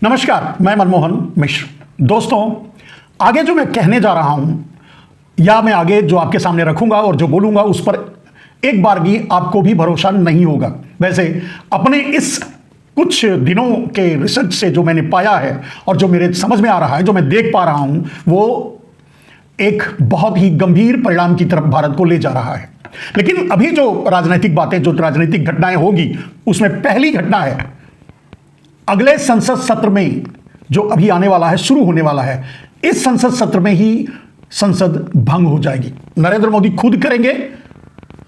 नमस्कार, मैं मनमोहन मिश्र। दोस्तों, आगे जो मैं कहने जा रहा हूं या मैं आगे जो आपके सामने रखूंगा और जो बोलूंगा उस पर एक बार भी आपको भी भरोसा नहीं होगा। वैसे अपने इस कुछ दिनों के रिसर्च से जो मैंने पाया है और जो मेरे समझ में आ रहा है, जो मैं देख पा रहा हूं, वो एक बहुत ही गंभीर परिणाम की तरफ भारत को ले जा रहा है। लेकिन अभी जो राजनीतिक बातें, जो राजनीतिक घटनाएं होगी, उसमें पहली घटना है अगले संसद सत्र में जो अभी आने वाला है, शुरू होने वाला है। इस संसद सत्र में ही संसद भंग हो जाएगी। नरेंद्र मोदी खुद करेंगे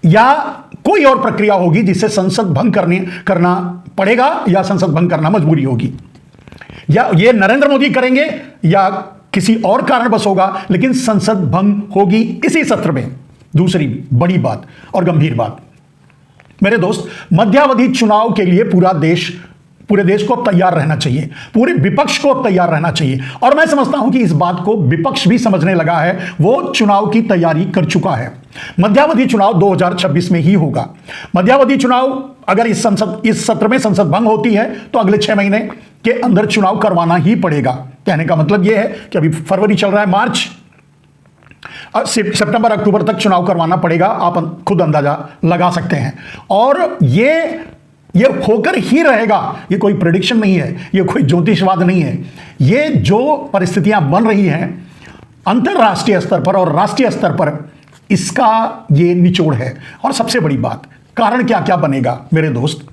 या कोई और प्रक्रिया होगी जिससे संसद भंग करना पड़ेगा या संसद भंग करना मजबूरी होगी, या ये नरेंद्र मोदी करेंगे या किसी और कारणवश होगा, लेकिन संसद भंग होगी इसी सत्र में। दूसरी बड़ी बात और गंभीर बात, मेरे दोस्त, मध्यावधि चुनाव के लिए पूरे देश को तैयार रहना चाहिए, पूरे विपक्ष को तैयार रहना चाहिए। और मैं समझता हूं कि इस बात को विपक्ष भी समझने लगा है, वो चुनाव की तैयारी कर चुका है। मध्यावधि चुनाव 2026 में ही होगा। मध्यावधि चुनाव अगर इस सत्र में संसद भंग होती है तो अगले 6 महीने के अंदर चुनाव करवाना ही पड़ेगा। कहने का मतलब यह है कि अभी फरवरी चल रहा है, मार्च, सितंबर अक्टूबर तक चुनाव करवाना पड़ेगा। आप खुद अंदाजा लगा सकते हैं। और ये होकर ही रहेगा। ये कोई प्रेडिक्शन नहीं है, ये कोई ज्योतिषवाद नहीं है। ये जो परिस्थितियां बन रही हैं अंतरराष्ट्रीय स्तर पर और राष्ट्रीय स्तर पर, इसका ये निचोड़ है। और सबसे बड़ी बात, कारण क्या क्या बनेगा मेरे दोस्त।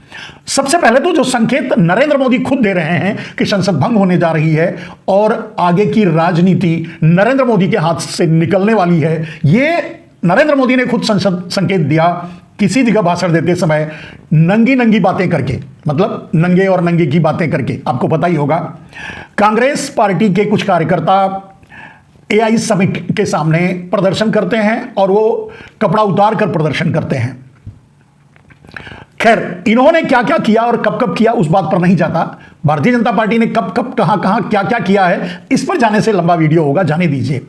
सबसे पहले तो जो संकेत नरेंद्र मोदी खुद दे रहे हैं कि संसद भंग होने जा रही है और आगे की राजनीति नरेंद्र मोदी के हाथ से निकलने वाली है, ये नरेंद्र मोदी ने खुद संकेत दिया किसी जगह भाषण देते समय, नंगी बातें करके, मतलब नंगे और नंगे की बातें करके। आपको पता ही होगा, कांग्रेस पार्टी के कुछ कार्यकर्ता एआई समिट के सामने प्रदर्शन करते हैं और वो कपड़ा उतार कर प्रदर्शन करते हैं। खैर, इन्होंने क्या क्या किया और कब कब किया उस बात पर नहीं जाता। भारतीय जनता पार्टी ने कब कब कहां क्या क्या किया है, इस पर जाने से लंबा वीडियो होगा, जाने दीजिए।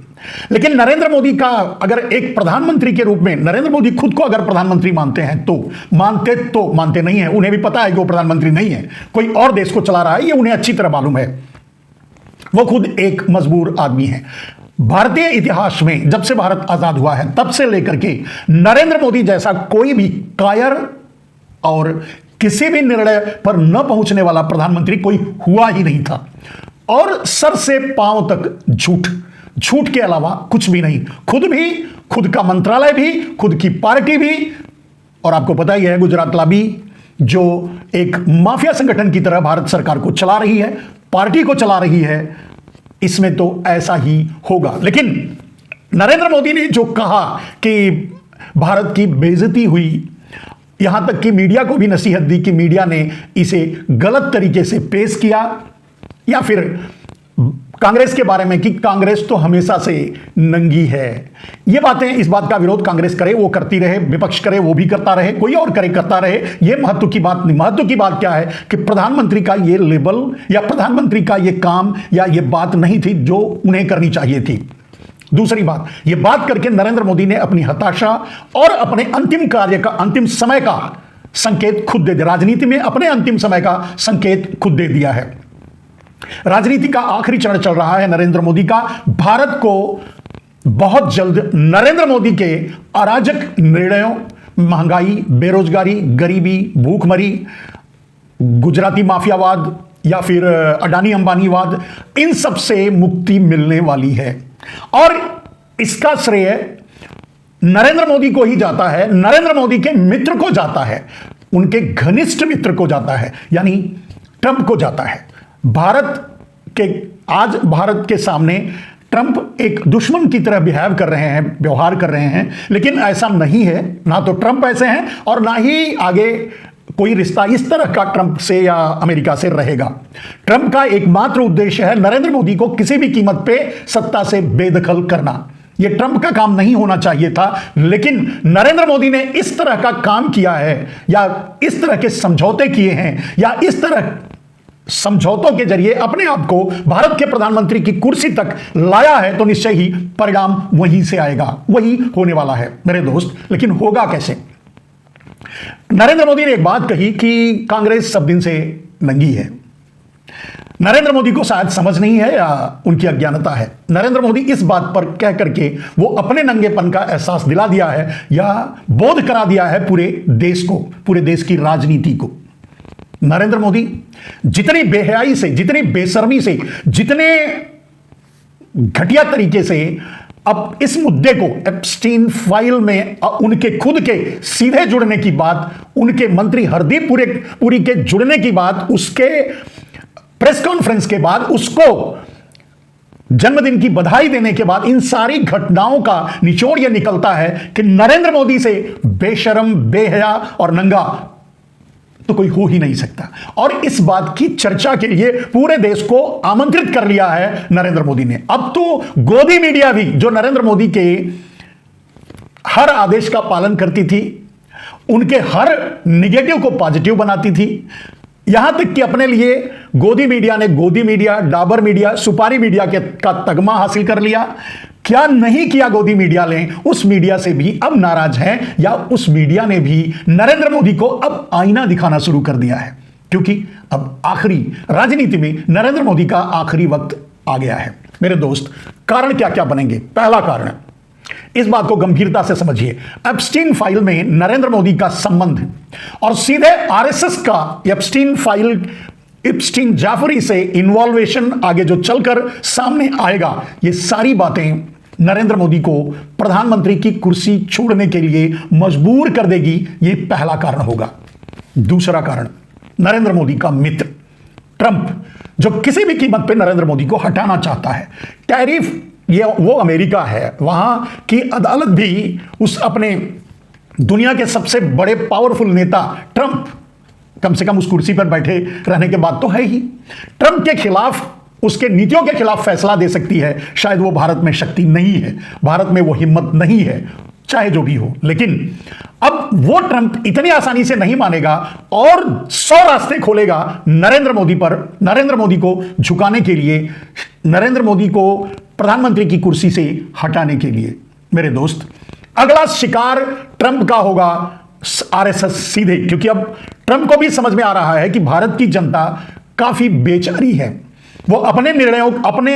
लेकिन नरेंद्र मोदी का अगर एक प्रधानमंत्री के रूप में नरेंद्र मोदी खुद को अगर प्रधानमंत्री मानते हैं तो मानते नहीं है, उन्हें भी पता है कि वो प्रधानमंत्री नहीं है, कोई और देश को चला रहा है, ये उन्हें अच्छी तरह मालूम है। वो खुद एक मजबूर आदमी है। भारतीय इतिहास में जब से भारत आजाद हुआ है तब से लेकर के नरेंद्र मोदी जैसा कोई भी कायर और किसी भी निर्णय पर न पहुंचने वाला प्रधानमंत्री कोई हुआ ही नहीं था। और सर से पांव तक झूठ के अलावा कुछ भी नहीं। खुद का मंत्रालय भी, खुद की पार्टी भी। और आपको पता ही है, गुजरात लॉबी जो एक माफिया संगठन की तरह भारत सरकार को चला रही है, पार्टी को चला रही है, इसमें तो ऐसा ही होगा। लेकिन नरेंद्र मोदी ने जो कहा कि भारत की बेइज्जती हुई, यहां तक कि मीडिया को भी नसीहत दी कि मीडिया ने इसे गलत तरीके से पेश किया, या फिर कांग्रेस के बारे में कि कांग्रेस तो हमेशा से नंगी है। ये बातें, इस बात का विरोध कांग्रेस करे वो करती रहे, विपक्ष करे वो भी करता रहे, कोई और करे करता रहे, ये महत्व की बात नहीं। महत्व की बात क्या है कि प्रधानमंत्री का ये लेबल या प्रधानमंत्री का ये काम या ये बात नहीं थी जो उन्हें करनी चाहिए थी। दूसरी बात, ये बात करके नरेंद्र मोदी ने अपनी हताशा और अपने अंतिम समय का संकेत खुद दे दिया। राजनीति में अपने अंतिम समय का संकेत खुद दे दिया है। राजनीति का आखिरी चरण चल रहा है नरेंद्र मोदी का। भारत को बहुत जल्द नरेंद्र मोदी के अराजक निर्णयों, महंगाई, बेरोजगारी, गरीबी, भूखमरी, गुजराती माफियावाद या फिर अडानी अंबानीवाद, इन सब से मुक्ति मिलने वाली है। और इसका श्रेय नरेंद्र मोदी को ही जाता है, नरेंद्र मोदी के मित्र को जाता है, उनके घनिष्ठ मित्र को जाता है, यानी ट्रंप को जाता है। आज भारत के सामने ट्रंप एक दुश्मन की तरह व्यवहार कर रहे हैं, लेकिन ऐसा नहीं है। ना तो ट्रंप ऐसे हैं और ना ही आगे कोई रिश्ता इस तरह का ट्रंप से या अमेरिका से रहेगा। ट्रंप का एकमात्र उद्देश्य है नरेंद्र मोदी को किसी भी कीमत पे सत्ता से बेदखल करना। यह ट्रंप का काम नहीं होना चाहिए था, लेकिन नरेंद्र मोदी ने इस तरह का काम किया है या इस तरह के समझौते किए हैं या इस तरह समझौतों के जरिए अपने आप को भारत के प्रधानमंत्री की कुर्सी तक लाया है, तो निश्चय ही परिणाम वहीं से आएगा, वही होने वाला है मेरे दोस्त। लेकिन होगा कैसे? नरेंद्र मोदी ने एक बात कही कि कांग्रेस सब दिन से नंगी है। नरेंद्र मोदी को शायद समझ नहीं है या उनकी अज्ञानता है। नरेंद्र मोदी इस बात पर कह करके वो अपने नंगेपन का एहसास दिला दिया है या बोध करा दिया है पूरे देश को, पूरे देश की राजनीति को। नरेंद्र मोदी जितनी बेहयाई से, जितनी बेशर्मी से, जितने घटिया तरीके से अब इस मुद्दे को एप्स्टीन फाइल में उनके खुद के सीधे जुड़ने की बात, उनके मंत्री हरदीप पुरी के जुड़ने की बात, उसके प्रेस कॉन्फ्रेंस के बाद, उसको जन्मदिन की बधाई देने के बाद, इन सारी घटनाओं का निचोड़ यह निकलता है कि नरेंद्र मोदी से बेशरम, बेहया और नंगा तो कोई हो ही नहीं सकता। और इस बात की चर्चा के लिए पूरे देश को आमंत्रित कर लिया है नरेंद्र मोदी ने। अब तो गोदी मीडिया भी, जो नरेंद्र मोदी के हर आदेश का पालन करती थी, उनके हर निगेटिव को पॉजिटिव बनाती थी, यहां तक कि अपने लिए गोदी मीडिया ने गोदी मीडिया, डाबर मीडिया, सुपारी मीडिया का तगमा हासिल कर लिया। क्या नहीं किया गोदी मीडिया ने, उस मीडिया से भी अब नाराज है, या उस मीडिया ने भी नरेंद्र मोदी को अब आईना दिखाना शुरू कर दिया है, क्योंकि अब आखिरी राजनीति में नरेंद्र मोदी का आखिरी वक्त आ गया है। मेरे दोस्त, कारण क्या क्या बनेंगे? पहला कारण, इस बात को गंभीरता से समझिए, एप्स्टीन फाइल में नरेंद्र मोदी का संबंध और सीधे आरएसएस का एप्स्टीन फाइल, एप्स्टीन जाफरी से इन्वॉल्वेशन आगे जो चलकर सामने आएगा, ये सारी बातें नरेंद्र मोदी को प्रधानमंत्री की कुर्सी छोड़ने के लिए मजबूर कर देगी। ये पहला कारण होगा। दूसरा कारण, नरेंद्र मोदी का मित्र ट्रंप, जो किसी भी कीमत पर नरेंद्र मोदी को हटाना चाहता है। टैरिफ, ये वो अमेरिका है, वहां की अदालत भी उस अपने दुनिया के सबसे बड़े पावरफुल नेता ट्रंप, कम से कम उस कुर्सी पर बैठे रहने के बाद तो है ही, ट्रंप के खिलाफ, उसके नीतियों के खिलाफ फैसला दे सकती है। शायद वो भारत में शक्ति नहीं है, भारत में वो हिम्मत नहीं है, चाहे जो भी हो। लेकिन अब वो ट्रंप इतनी आसानी से नहीं मानेगा और 100 रास्ते खोलेगा नरेंद्र मोदी पर, नरेंद्र मोदी को झुकाने के लिए, नरेंद्र मोदी को प्रधानमंत्री की कुर्सी से हटाने के लिए। मेरे दोस्त, अगला शिकार ट्रंप का होगा आरएसएस सीधे, क्योंकि अब ट्रंप को भी समझ में आ रहा है कि भारत की जनता काफी बेचारी है। वो अपने निर्णयों, अपने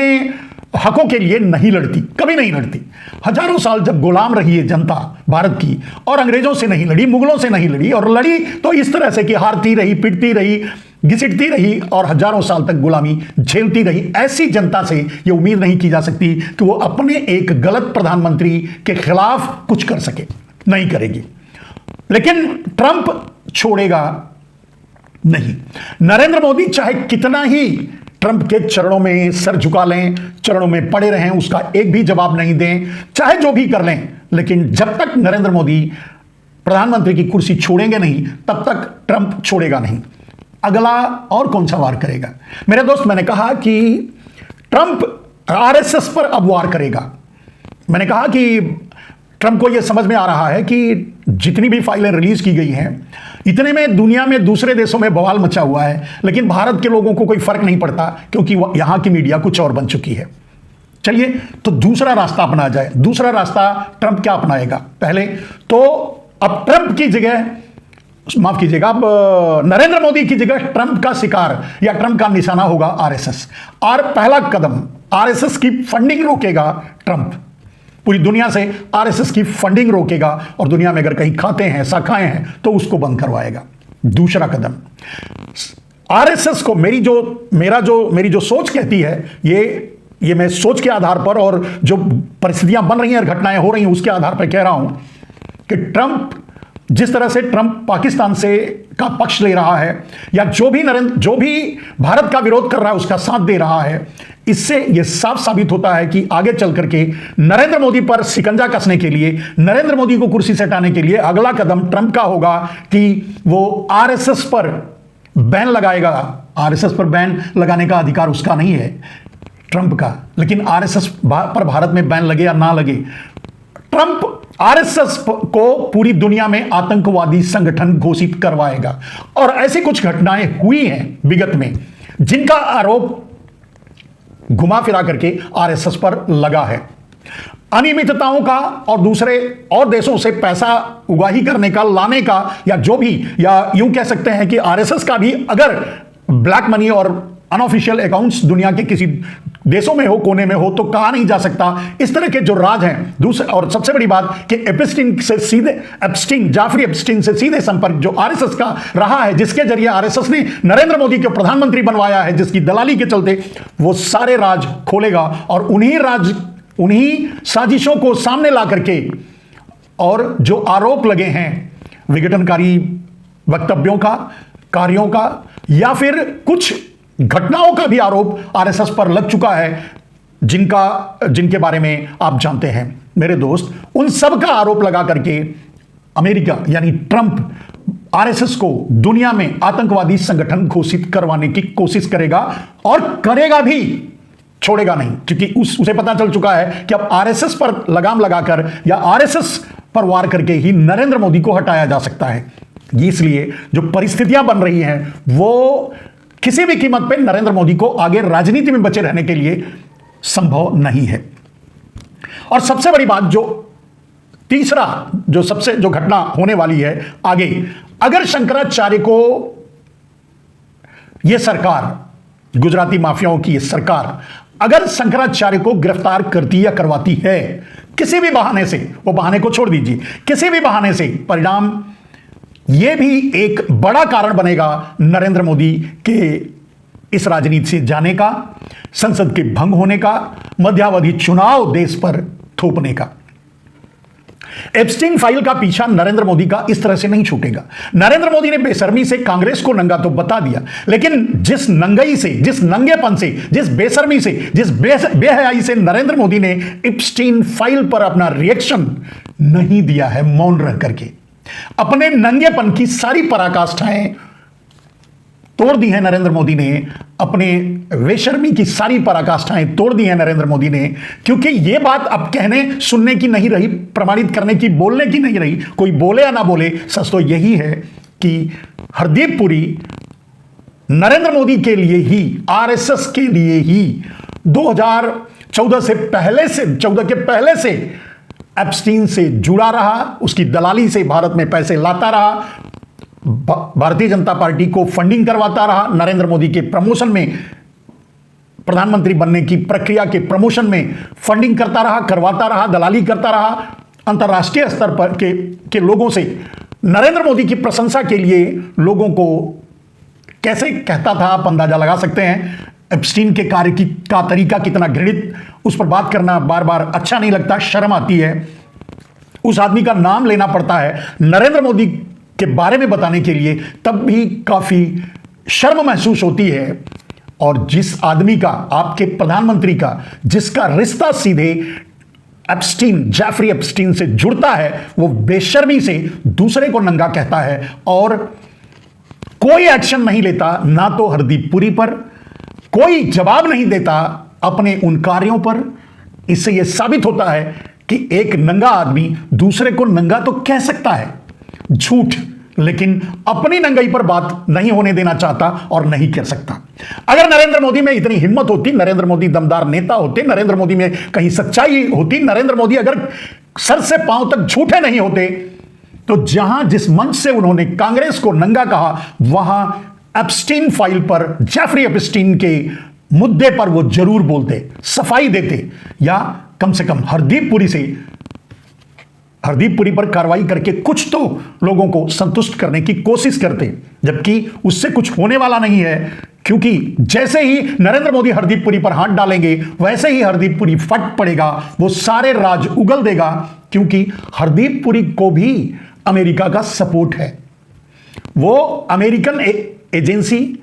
हकों के लिए नहीं लड़ती, कभी नहीं लड़ती। हजारों साल जब गुलाम रही है जनता भारत की, और अंग्रेजों से नहीं लड़ी, मुगलों से नहीं लड़ी, और लड़ी तो इस तरह से कि हारती रही, पिटती रही, घिसटती रही और हजारों साल तक गुलामी झेलती रही। ऐसी जनता से यह उम्मीद नहीं की जा सकती कि वो अपने एक गलत प्रधानमंत्री के खिलाफ कुछ कर सके, नहीं करेगी। लेकिन ट्रंप छोड़ेगा नहीं। नरेंद्र मोदी चाहे कितना ही ट्रंप के चरणों में सर झुका लें, चरणों में पड़े रहें, उसका एक भी जवाब नहीं दें, चाहे जो भी कर लें, लेकिन जब तक नरेंद्र मोदी प्रधानमंत्री की कुर्सी छोड़ेंगे नहीं, तब तक ट्रंप छोड़ेगा नहीं। अगला और कौन सा वार करेगा? मेरे दोस्त, मैंने कहा कि ट्रंप आरएसएस पर अब वार करेगा। मैंने कहा कि ट्रंप को यह समझ में आ रहा है कि जितनी भी फाइलें रिलीज की गई हैं, इतने में दुनिया में दूसरे देशों में बवाल मचा हुआ है, लेकिन भारत के लोगों को कोई फर्क नहीं पड़ता, क्योंकि यहां की मीडिया कुछ और बन चुकी है। चलिए, तो दूसरा रास्ता अपना जाए। दूसरा रास्ता ट्रंप क्या अपनाएगा? पहले तो अब ट्रंप की जगह, माफ कीजिएगा, अब नरेंद्र मोदी की जगह ट्रंप का शिकार या ट्रंप का निशाना होगा आरएसएस। और पहला कदम, आरएसएस की फंडिंग रोकेगा ट्रंप। पूरी दुनिया से आरएसएस की फंडिंग रोकेगा और दुनिया में अगर कहीं खाते हैं, शाखाएं हैं, तो उसको बंद करवाएगा। दूसरा कदम, आरएसएस को मेरी जो सोच कहती है, ये मैं सोच के आधार पर और जो परिस्थितियां बन रही हैं और घटनाएं हो रही हैं उसके आधार पर कह रहा हूं कि ट्रंप, जिस तरह से ट्रंप पाकिस्तान से का पक्ष ले रहा है, या जो भी भारत का विरोध कर रहा है उसका साथ दे रहा है, इससे यह साफ साबित होता है कि आगे चल करके नरेंद्र मोदी पर शिकंजा कसने के लिए, नरेंद्र मोदी को कुर्सी से हटाने के लिए अगला कदम ट्रंप का होगा कि वो आरएसएस पर बैन लगाएगा। आरएसएस पर बैन लगाने का अधिकार उसका नहीं है, ट्रंप का, लेकिन आरएसएस पर भारत में बैन लगे या ना लगे, ट्रंप आरएसएस को पूरी दुनिया में आतंकवादी संगठन घोषित करवाएगा। और ऐसी कुछ घटनाएं हुई हैं विगत में, जिनका आरोप घुमा फिरा करके आरएसएस पर लगा है। अनियमितताओं का और दूसरे और देशों से पैसा उगाही करने का, लाने का, या जो भी, या यूं कह सकते हैं कि आरएसएस का भी अगर ब्लैक मनी और अनऑफिशियल अकाउंट्स दुनिया के किसी देशों में हो, कोने में हो, तो कहा नहीं जा सकता। इस तरह के जो राज हैं। दूसरे और सबसे बड़ी बात कि जाफरी एप्स्टीन से सीधे संपर्क जो आरएसएस का रहा है, जिसके जरिए आरएसएस ने नरेंद्र मोदी को प्रधानमंत्री बनवाया है, जिसकी दलाली के चलते, वो सारे राज खोलेगा और उन्हीं साजिशों को सामने ला करके और जो आरोप लगे हैं विघटनकारी वक्तव्यों का, कार्यों का, या फिर कुछ घटनाओं का भी आरोप आरएसएस पर लग चुका है, जिनके बारे में आप जानते हैं मेरे दोस्त। उन सब का आरोप लगा करके अमेरिका यानी ट्रंप आरएसएस को दुनिया में आतंकवादी संगठन घोषित करवाने की कोशिश करेगा और करेगा भी, छोड़ेगा नहीं, क्योंकि उसे पता चल चुका है कि अब आरएसएस पर लगाम लगाकर या आरएसएस पर वार करके ही नरेंद्र मोदी को हटाया जा सकता है। इसलिए जो परिस्थितियां बन रही हैं वो किसी भी कीमत पे नरेंद्र मोदी को आगे राजनीति में बचे रहने के लिए संभव नहीं है। और सबसे बड़ी बात, जो तीसरा जो घटना होने वाली है आगे, अगर शंकराचार्य को यह सरकार, गुजराती माफियाओं की यह सरकार अगर शंकराचार्य को गिरफ्तार करती या करवाती है किसी भी बहाने से, वो बहाने को छोड़ दीजिए, किसी भी बहाने से, परिणाम यह भी एक बड़ा कारण बनेगा नरेंद्र मोदी के इस राजनीति से जाने का, संसद के भंग होने का, मध्यावधि चुनाव देश पर थोपने का। एप्स्टीन फाइल का पीछा नरेंद्र मोदी का इस तरह से नहीं छूटेगा। नरेंद्र मोदी ने बेशर्मी से कांग्रेस को नंगा तो बता दिया, लेकिन जिस नंगाई से, जिस नंगेपन से, जिस बेशर्मी से, जिस बेहयाई से नरेंद्र मोदी ने एप्स्टीन फाइल पर अपना रिएक्शन नहीं दिया है, मौन रह करके अपने नंगेपन की सारी पराकाष्ठाएं तोड़ दी है नरेंद्र मोदी ने, अपने बेशर्मी की सारी पराकाष्ठाएं तोड़ दी है नरेंद्र मोदी ने, क्योंकि यह बात अब कहने सुनने की नहीं रही, प्रमाणित करने की, बोलने की नहीं रही। कोई बोले या ना बोले, सच तो यही है कि हरदीप पुरी नरेंद्र मोदी के लिए ही, आरएसएस के लिए ही 2014 के पहले से एप्स्टीन से जुड़ा रहा, उसकी दलाली से भारत में पैसे लाता रहा, भारतीय जनता पार्टी को फंडिंग करवाता रहा, नरेंद्र मोदी के प्रमोशन में, प्रधानमंत्री बनने की प्रक्रिया के प्रमोशन में फंडिंग करवाता रहा, दलाली करता रहा, अंतर्राष्ट्रीय स्तर पर के लोगों से नरेंद्र मोदी की प्रशंसा के लिए लोगों को कैसे कहता था, आप अंदाजा लगा सकते हैं। एप्स्टीन के कार्य का तरीका कितना घृणित, उस पर बात करना बार बार अच्छा नहीं लगता, शर्म आती है। उस आदमी का नाम लेना पड़ता है नरेंद्र मोदी के बारे में बताने के लिए, तब भी काफी शर्म महसूस होती है। और जिस आदमी का, आपके प्रधानमंत्री का, जिसका रिश्ता सीधे जाफरी एप्स्टीन से जुड़ता है, वो बेशर्मी से दूसरे को नंगा कहता है और कोई एक्शन नहीं लेता, ना तो हरदीप पुरी पर, कोई जवाब नहीं देता अपने उन कार्यों पर। इससे यह साबित होता है कि एक नंगा आदमी दूसरे को नंगा तो कह सकता है, झूठ, लेकिन अपनी नंगाई पर बात नहीं होने देना चाहता और नहीं कर सकता। अगर नरेंद्र मोदी में इतनी हिम्मत होती, नरेंद्र मोदी दमदार नेता होते, नरेंद्र मोदी में कहीं सच्चाई होती, नरेंद्र मोदी अगर सर से पांव तक झूठे नहीं होते, तो जहां जिस मंच से उन्होंने कांग्रेस को नंगा कहा, वहां एप्स्टीन फाइल पर, जाफरी एप्स्टीन के मुद्दे पर वो जरूर बोलते, सफाई देते, या कम से कम हरदीप पुरी पर कार्रवाई करके कुछ तो लोगों को संतुष्ट करने की कोशिश करते, जबकि उससे कुछ होने वाला नहीं है। क्योंकि जैसे ही नरेंद्र मोदी हरदीप पुरी पर हाथ डालेंगे, वैसे ही हरदीप पुरी फट पड़ेगा, वो सारे राज उगल देगा, क्योंकि हरदीप पुरी को भी अमेरिका का सपोर्ट है। वो American agency,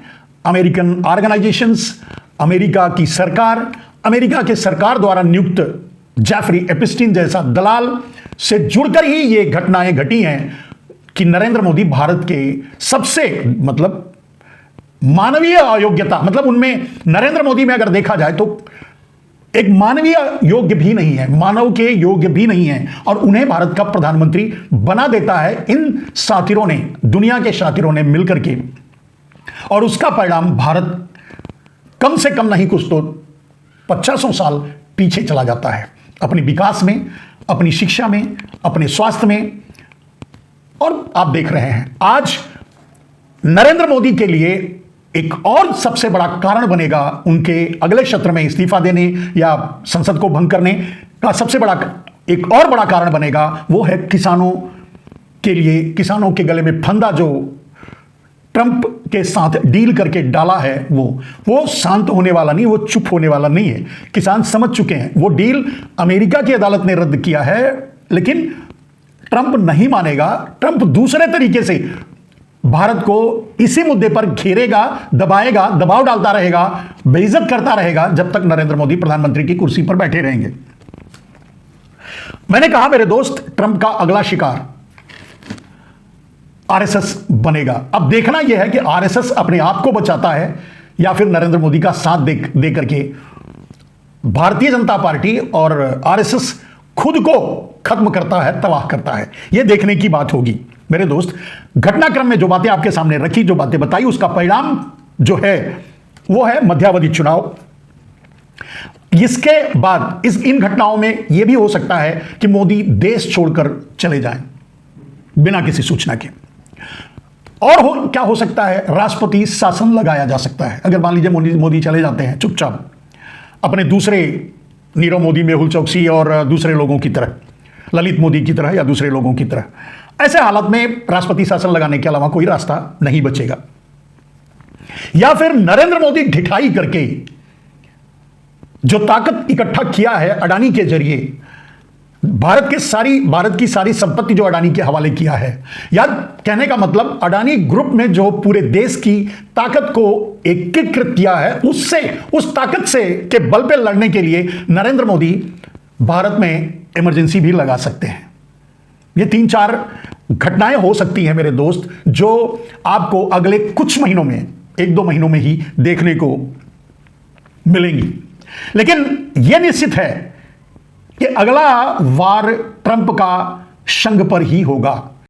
American organisations, America की सरकार, अमेरिका के सरकार द्वारा नियुक्त जाफरी एप्स्टीन जैसा दलाल से जुड़कर ही ये घटनाएं घटी हैं कि नरेंद्र मोदी भारत के सबसे, मतलब मानवीय अयोग्यता, मतलब उनमें, नरेंद्र मोदी में अगर देखा जाए तो एक मानवीय योग्य भी नहीं है, मानव के योग्य भी नहीं है, और उन्हें भारत का प्रधानमंत्री बना देता है इन शातिरों ने, दुनिया के शातिरों ने मिलकर के। और उसका परिणाम भारत कम से कम नहीं कुछ तो 50 साल पीछे चला जाता है, अपने विकास में, अपनी शिक्षा में, अपने स्वास्थ्य में। और आप देख रहे हैं आज नरेंद्र मोदी के लिए एक और सबसे बड़ा कारण बनेगा उनके अगले सत्र में इस्तीफा देने या संसद को भंग करने का सबसे बड़ा एक और बड़ा कारण बनेगा, वो है किसानों के लिए, किसानों के गले में फंदा जो ट्रंप के साथ डील करके डाला है, वो शांत होने वाला नहीं, वो चुप होने वाला नहीं है। किसान समझ चुके हैं। वो डील अमेरिका की अदालत ने रद्द किया है, लेकिन ट्रंप नहीं मानेगा। ट्रंप दूसरे तरीके से भारत को इसी मुद्दे पर घेरेगा, दबाएगा, दबाव डालता रहेगा, बेइज्जत करता रहेगा जब तक नरेंद्र मोदी प्रधानमंत्री की कुर्सी पर बैठे रहेंगे। मैंने कहा मेरे दोस्त, ट्रंप का अगला शिकार आरएसएस बनेगा। अब देखना यह है कि आरएसएस अपने आप को बचाता है या फिर नरेंद्र मोदी का साथ दे करके भारतीय जनता पार्टी और आरएसएस खुद को खत्म करता है, तबाह करता है। यह देखने की बात होगी मेरे दोस्त। घटनाक्रम में जो बातें आपके सामने रखी, जो बातें बताई, उसका परिणाम जो है वो है मध्यावधि चुनाव। इसके बाद इन घटनाओं में यह भी हो सकता है कि मोदी देश छोड़कर चले जाएं बिना किसी सूचना के। और क्या हो सकता है, राष्ट्रपति शासन लगाया जा सकता है। अगर मान लीजिए मोदी चले जाते हैं चुपचाप अपने दूसरे नीरव मोदी, मेहुल चौकसी और दूसरे लोगों की तरह, ललित मोदी की तरह या दूसरे लोगों की तरह, ऐसे हालत में राष्ट्रपति शासन लगाने के अलावा कोई रास्ता नहीं बचेगा। या फिर नरेंद्र मोदी ढिठाई करके जो ताकत इकट्ठा किया है अडानी के जरिए, भारत की सारी संपत्ति जो अडानी के हवाले किया है, या कहने का मतलब अडानी ग्रुप में जो पूरे देश की ताकत को एकीकृत किया है, उस ताकत से के बल पे लड़ने के लिए नरेंद्र मोदी भारत में इमरजेंसी भी लगा सकते हैं। ये 3-4 घटनाएं हो सकती हैं मेरे दोस्त, जो आपको अगले कुछ महीनों में, 1-2 महीनों में ही देखने को मिलेंगी। लेकिन यह निश्चित है कि अगला वार ट्रंप का संघ पर ही होगा।